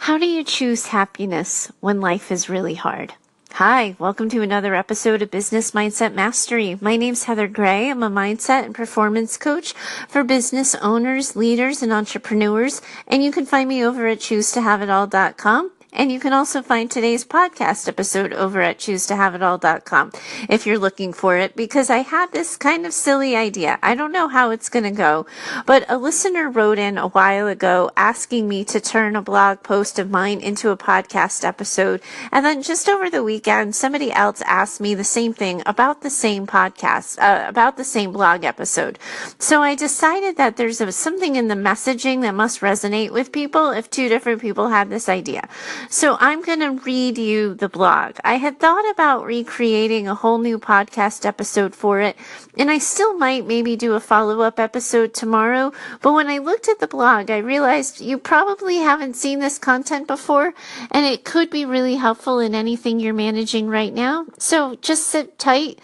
How do you choose happiness when life is really hard? Hi, welcome to another episode of Business Mindset Mastery. My name's Heather Gray. I'm a mindset and performance coach for business owners, leaders, and entrepreneurs. And you can find me over at choosetohaveitall.com. And you can also find today's podcast episode over at choosetohaveitall.com if you're looking for it, because I had this kind of silly idea. I don't know how it's going to go, but a listener wrote in a while ago asking me to turn a blog post of mine into a podcast episode. And then just over the weekend, somebody else asked me the same thing about the same podcast, about the same blog episode. So I decided that there's something in the messaging that must resonate with people if two different people had this idea. So I'm going to read you the blog. I had thought about recreating a whole new podcast episode for it, and I still might maybe do a follow-up episode tomorrow. But when I looked at the blog, I realized you probably haven't seen this content before, and it could be really helpful in anything you're managing right now. So just sit tight,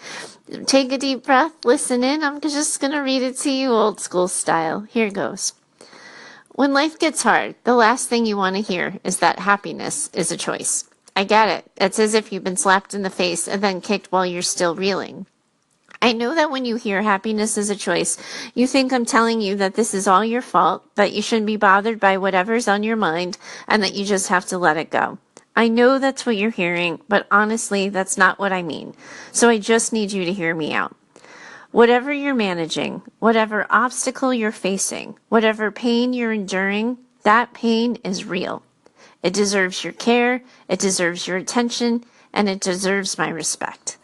take a deep breath, listen in. I'm just going to read it to you old school style. Here goes. When life gets hard, the last thing you want to hear is that happiness is a choice. I get it. It's as if you've been slapped in the face and then kicked while you're still reeling. I know that when you hear happiness is a choice, you think I'm telling you that this is all your fault, that you shouldn't be bothered by whatever's on your mind, and that you just have to let it go. I know that's what you're hearing, but honestly, that's not what I mean. So I just need you to hear me out. Whatever you're managing, whatever obstacle you're facing, whatever pain you're enduring, that pain is real. It deserves your care, it deserves your attention, and it deserves my respect.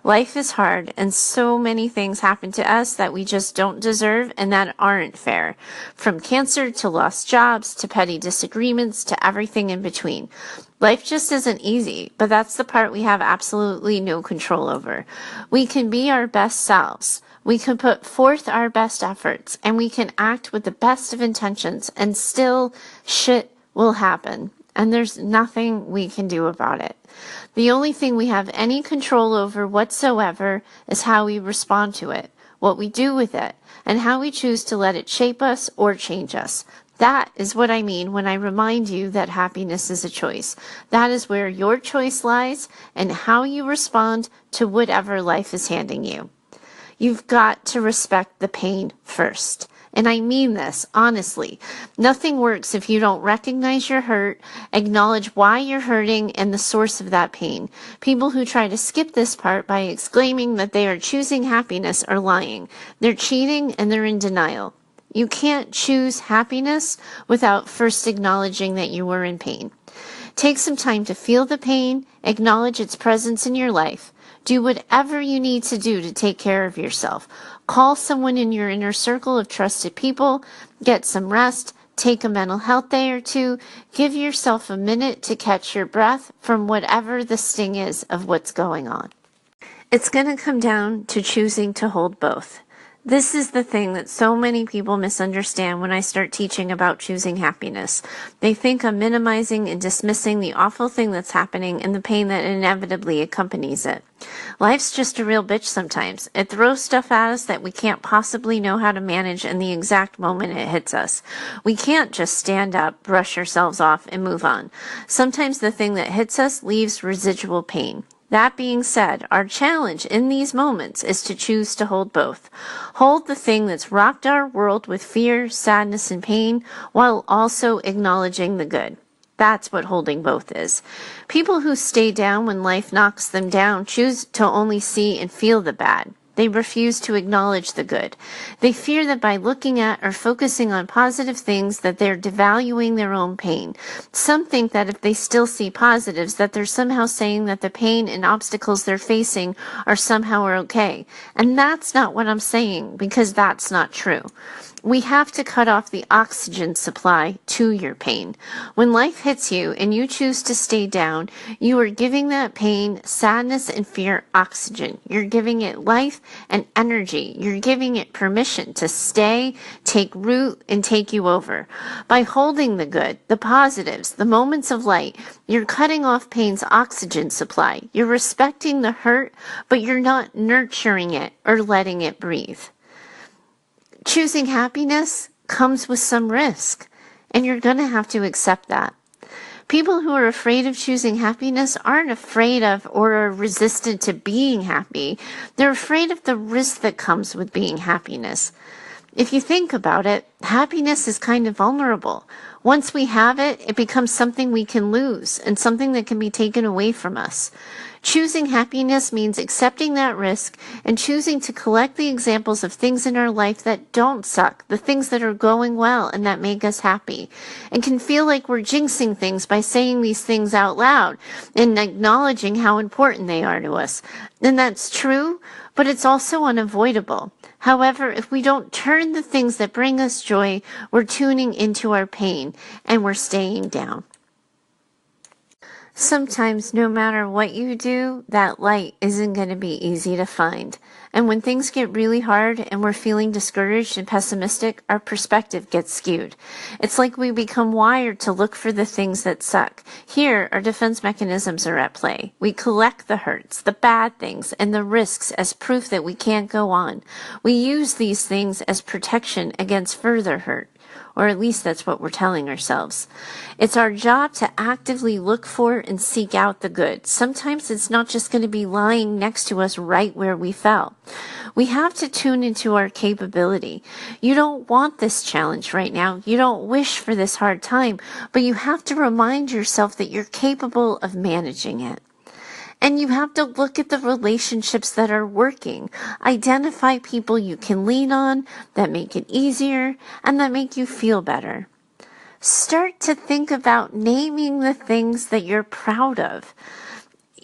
Life is hard, and so many things happen to us that we just don't deserve and that aren't fair. From cancer to lost jobs to petty disagreements to everything in between. Life just isn't easy, but that's the part we have absolutely no control over. We can be our best selves. We can put forth our best efforts, and we can act with the best of intentions, and still shit will happen. And there's nothing we can do about it. The only thing we have any control over whatsoever is how we respond to it, what we do with it, and how we choose to let it shape us or change us. That is what I mean when I remind you that happiness is a choice. That is where your choice lies and how you respond to whatever life is handing you. You've got to respect the pain first. And I mean this, honestly. Nothing works if you don't recognize your hurt, acknowledge why you're hurting, and the source of that pain. People who try to skip this part by exclaiming that they are choosing happiness are lying. They're cheating and they're in denial. You can't choose happiness without first acknowledging that you were in pain. Take some time to feel the pain, acknowledge its presence in your life. Do whatever you need to do to take care of yourself. Call someone in your inner circle of trusted people. Get some rest. Take a mental health day or two. Give yourself a minute to catch your breath from whatever the sting is of what's going on. It's going to come down to choosing to hold both. This is the thing that so many people misunderstand when I start teaching about choosing happiness. They think I'm minimizing and dismissing the awful thing that's happening and the pain that inevitably accompanies it. Life's just a real bitch sometimes. It throws stuff at us that we can't possibly know how to manage in the exact moment it hits us. We can't just stand up, brush ourselves off, and move on. Sometimes the thing that hits us leaves residual pain. That being said, our challenge in these moments is to choose to hold both. Hold the thing that's rocked our world with fear, sadness, and pain, while also acknowledging the good. That's what holding both is. People who stay down when life knocks them down choose to only see and feel the bad. They refuse to acknowledge the good. They fear that by looking at or focusing on positive things that they're devaluing their own pain. Some think that if they still see positives, that they're somehow saying that the pain and obstacles they're facing are somehow okay. And that's not what I'm saying, because that's not true. We have to cut off the oxygen supply to your pain. When life hits you and you choose to stay down, you are giving that pain, sadness, and fear oxygen. You're giving it life and energy. You're giving it permission to stay, take root, and take you over. By holding the good, the positives, the moments of light, you're cutting off pain's oxygen supply. You're respecting the hurt, but you're not nurturing it or letting it breathe. Choosing happiness comes with some risk, and you're going to have to accept that. People who are afraid of choosing happiness aren't afraid of or are resistant to being happy. They're afraid of the risk that comes with being happiness. If you think about it, happiness is kind of vulnerable. Once we have it, it becomes something we can lose and something that can be taken away from us. Choosing happiness means accepting that risk and choosing to collect the examples of things in our life that don't suck, the things that are going well and that make us happy, and can feel like we're jinxing things by saying these things out loud and acknowledging how important they are to us. And that's true, but it's also unavoidable. However, if we don't turn the things that bring us joy, we're tuning into our pain and we're staying down. Sometimes, no matter what you do, that light isn't going to be easy to find. And when things get really hard and we're feeling discouraged and pessimistic, our perspective gets skewed. It's like we become wired to look for the things that suck. Here, our defense mechanisms are at play. We collect the hurts, the bad things, and the risks as proof that we can't go on. We use these things as protection against further hurt. Or at least that's what we're telling ourselves. It's our job to actively look for and seek out the good. Sometimes it's not just going to be lying next to us right where we fell. We have to tune into our capability. You don't want this challenge right now. You don't wish for this hard time, but you have to remind yourself that you're capable of managing it. And you have to look at the relationships that are working. Identify people you can lean on that make it easier and that make you feel better. Start to think about naming the things that you're proud of.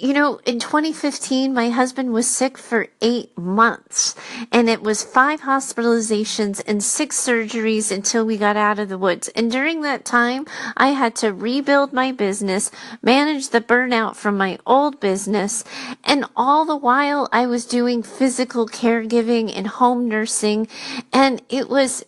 You know, in 2015, my husband was sick for 8 months, and it was 5 hospitalizations and 6 surgeries until we got out of the woods. And during that time, I had to rebuild my business, manage the burnout from my old business, and all the while I was doing physical caregiving and home nursing, and it was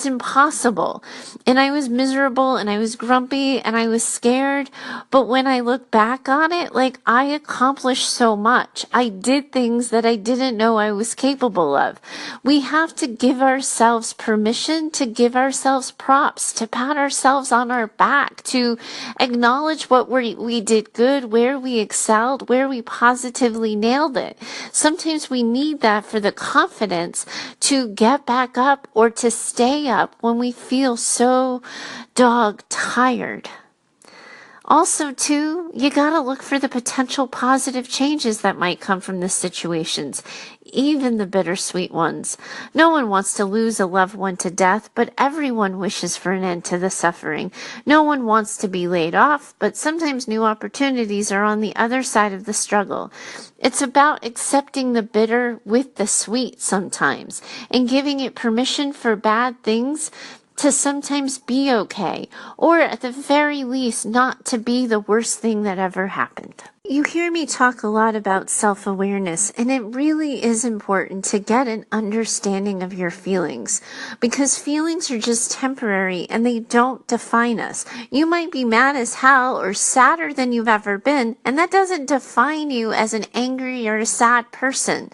impossible. And I was miserable and I was grumpy and I was scared. But when I look back on it, like, I accomplished so much. I did things that I didn't know I was capable of. We have to give ourselves permission to give ourselves props, to pat ourselves on our back, to acknowledge what we did good, where we excelled, where we positively nailed it. Sometimes we need that for the confidence to get back up or to stay up when we feel so dog tired. Also, too, you gotta look for the potential positive changes that might come from the situations, even the bittersweet ones. No one wants to lose a loved one to death, but everyone wishes for an end to the suffering. No one wants to be laid off, but sometimes new opportunities are on the other side of the struggle. It's about accepting the bitter with the sweet sometimes, and giving it permission for bad things to sometimes be okay, or at the very least not to be the worst thing that ever happened. You hear me talk a lot about self-awareness, and it really is important to get an understanding of your feelings, because feelings are just temporary and they don't define us. You might be mad as hell or sadder than you've ever been, and that doesn't define you as an angry or a sad person.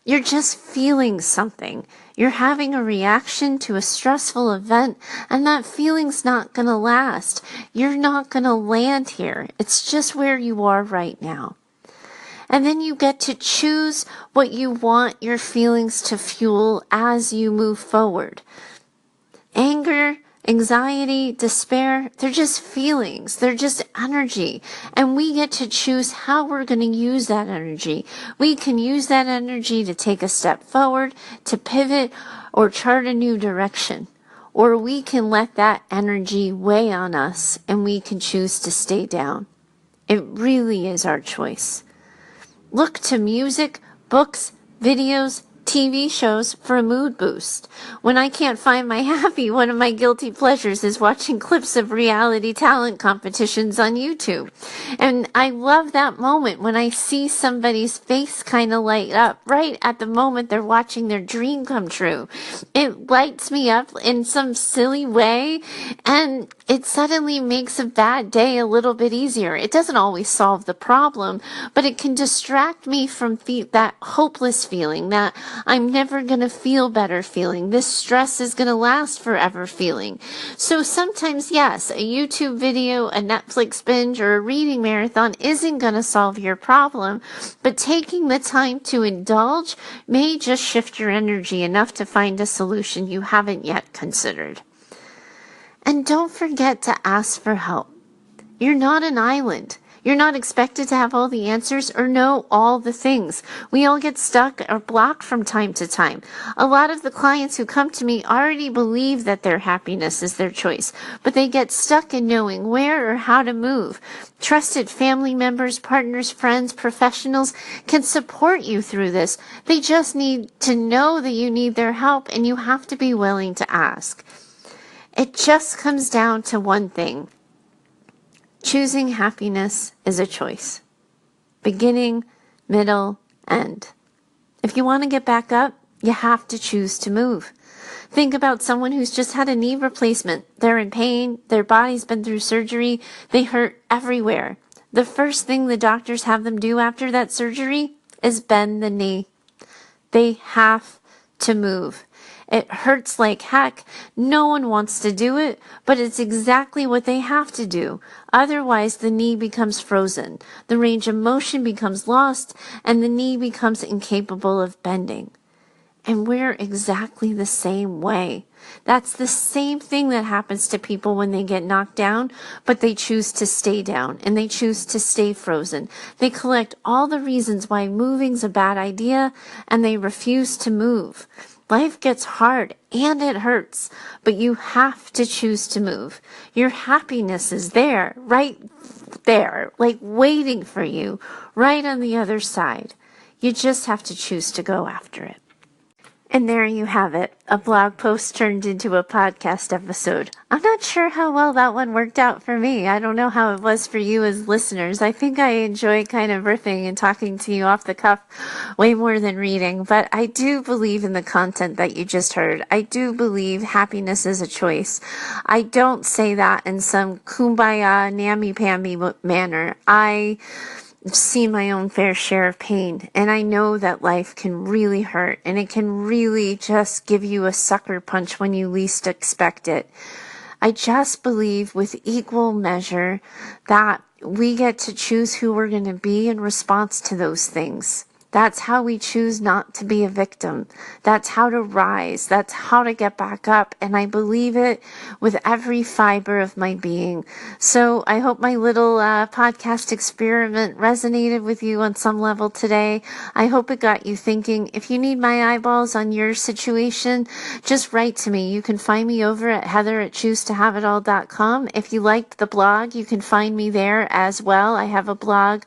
You're just feeling something. You're having a reaction to a stressful event, and that feeling's not going to last. You're not going to land here. It's just where you are right now. And then you get to choose what you want your feelings to fuel as you move forward. Anger, anxiety, despair, they're just feelings. They're just energy. And we get to choose how we're going to use that energy. We can use that energy to take a step forward, to pivot, or chart a new direction. Or we can let that energy weigh on us and we can choose to stay down. It really is our choice. Look to music, books, videos, TV shows for a mood boost. When I can't find my happy, one of my guilty pleasures is watching clips of reality talent competitions on YouTube. And I love that moment when I see somebody's face kind of light up right at the moment they're watching their dream come true. It lights me up in some silly way, and it suddenly makes a bad day a little bit easier. It doesn't always solve the problem, but it can distract me from that hopeless feeling, that I'm never going to feel better feeling. This stress is going to last forever feeling. So sometimes, yes, a YouTube video, a Netflix binge, or a reading marathon isn't going to solve your problem, but taking the time to indulge may just shift your energy enough to find a solution you haven't yet considered. And don't forget to ask for help. You're not an island. You're not expected to have all the answers or know all the things. We all get stuck or blocked from time to time. A lot of the clients who come to me already believe that their happiness is their choice, but they get stuck in knowing where or how to move. Trusted family members, partners, friends, professionals can support you through this. They just need to know that you need their help, and you have to be willing to ask. It just comes down to one thing. Choosing happiness is a choice. Beginning, middle, end. If you want to get back up, you have to choose to move. Think about someone who's just had a knee replacement. They're in pain. Their body's been through surgery. They hurt everywhere. The first thing the doctors have them do after that surgery is bend the knee. They have to move. It hurts like heck. No one wants to do it, but it's exactly what they have to do. Otherwise, the knee becomes frozen. The range of motion becomes lost, and the knee becomes incapable of bending. And we're exactly the same way. That's the same thing that happens to people when they get knocked down, but they choose to stay down and they choose to stay frozen. They collect all the reasons why moving's a bad idea, and they refuse to move. Life gets hard and it hurts, but you have to choose to move. Your happiness is there, right there, like waiting for you, right on the other side. You just have to choose to go after it. And there you have it, a blog post turned into a podcast episode. I'm not sure how well that one worked out for me. I don't know how it was for you as listeners. I think I enjoy kind of riffing and talking to you off the cuff way more than reading, but I do believe in the content that you just heard. I do believe happiness is a choice. I don't say that in some kumbaya, namby-pamby manner. I've seen my own fair share of pain, and I know that life can really hurt, and it can really just give you a sucker punch when you least expect it. I just believe with equal measure that we get to choose who we're going to be in response to those things. That's how we choose not to be a victim. That's how to rise. That's how to get back up. And I believe it with every fiber of my being. So I hope my little podcast experiment resonated with you on some level today. I hope it got you thinking. If you need my eyeballs on your situation, just write to me. You can find me over at heather@choosetohaveitall.com. If you liked the blog, you can find me there as well. I have a blog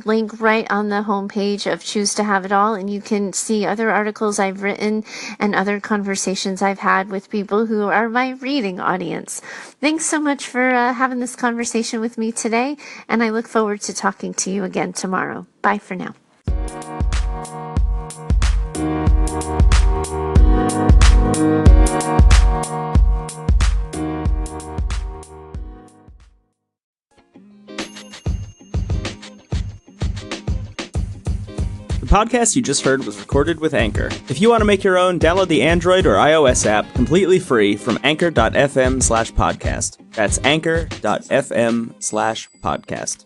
link right on the homepage of Choose to Have It All, and you can see other articles I've written and other conversations I've had with people who are my reading audience. Thanks so much for having this conversation with me today, and I look forward to talking to you again tomorrow. Bye for now. The podcast you just heard was recorded with Anchor. If you want to make your own, download the Android or iOS app completely free from anchor.fm/podcast. That's anchor.fm/podcast.